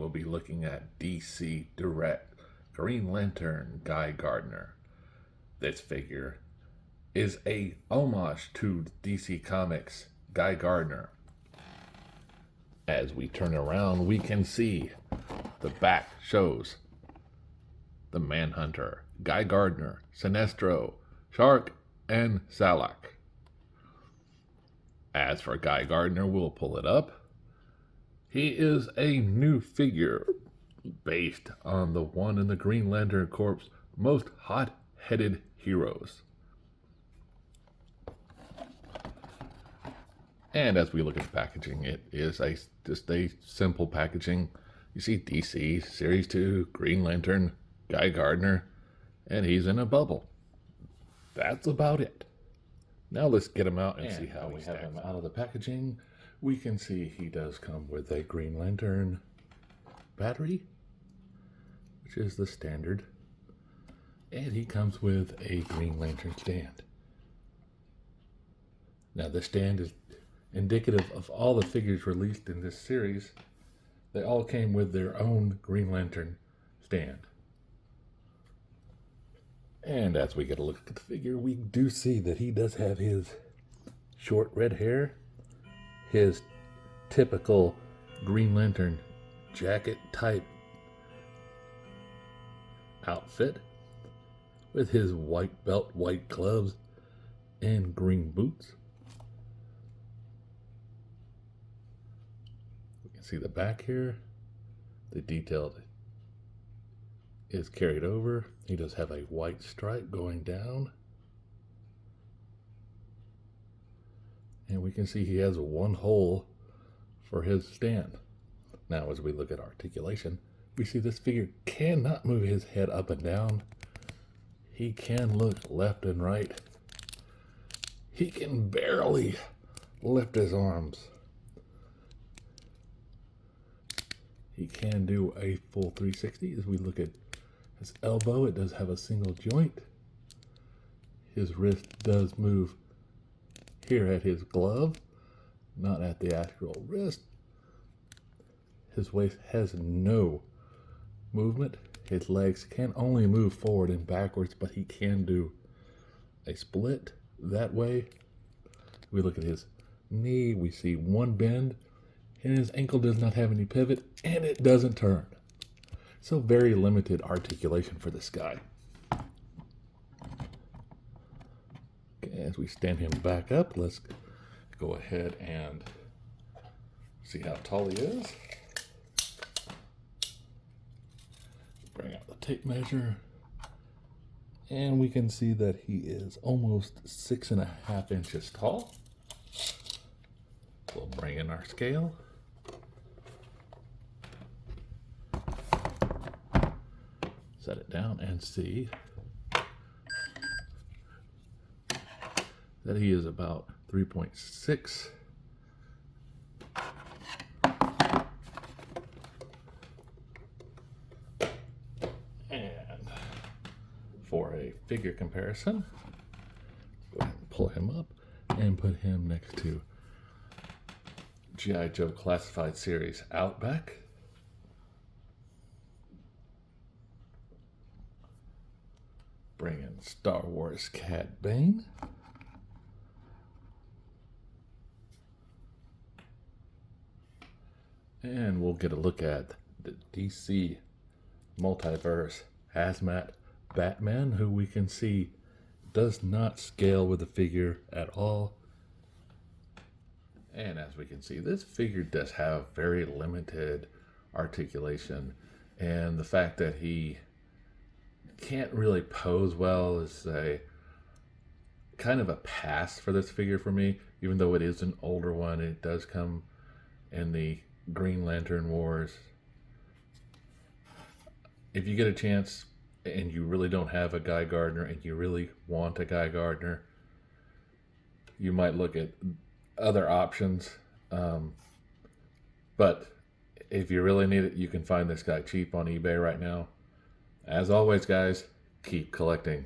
we'll be looking at DC Direct Green Lantern Guy Gardner. This figure is a homage to DC Comics Guy Gardner. As we turn around, we can see the back shows the Manhunter, Guy Gardner, Sinestro, Shark, and Salak. As for Guy Gardner, we'll pull it up. He is a new figure based on the one in the Green Lantern Corps' most hot-headed heroes. And as we look at the packaging, it is just a simple packaging. You see DC, Series 2, Green Lantern, Guy Gardner, and he's in a bubble. That's about it. Now let's get him out and see how we have him out of the packaging. We can see he does come with a Green Lantern battery, which is the standard. And he comes with a Green Lantern stand. Now the stand is indicative of all the figures released in this series. They all came with their own Green Lantern stand. And as we get a look at the figure, we do see that he does have his short red hair, his typical Green Lantern jacket type outfit with his white belt, white gloves, and green boots. We can see the back here. The detail is carried over. He does have a white stripe going down. And we can see he has one hole for his stand. Now, as we look at articulation, we see this figure cannot move his head up and down. He can look left and right. He can barely lift his arms. He can do a full 360. As we look at his elbow, it does have a single joint. His wrist does move here at his glove, not at the actual wrist. His waist has no movement. His legs can only move forward and backwards, but he can do a split that way. We look at his knee, we see one bend, and his ankle does not have any pivot, and it doesn't turn. So very limited articulation for this guy. As we stand him back up, let's go ahead and see how tall he is. Bring out the tape measure. And we can see that he is almost 6.5 inches tall. We'll bring in our scale. Set it down and see that he is about 3.6. And for a figure comparison, go ahead and pull him up and put him next to G.I. Joe Classified Series Outback. Bring in Star Wars Cad Bane. And we'll get a look at the DC Multiverse Hazmat Batman, who we can see does not scale with the figure at all. And as we can see, this figure does have very limited articulation. And the fact that he can't really pose well is a kind of a pass for this figure for me. Even though it is an older one, it does come in the Green Lantern Wars. If you get a chance and you really don't have a Guy Gardner and you really want a Guy Gardner, you might look at other options. But if you really need it, you can find this guy cheap on eBay right now. As always, guys, keep collecting.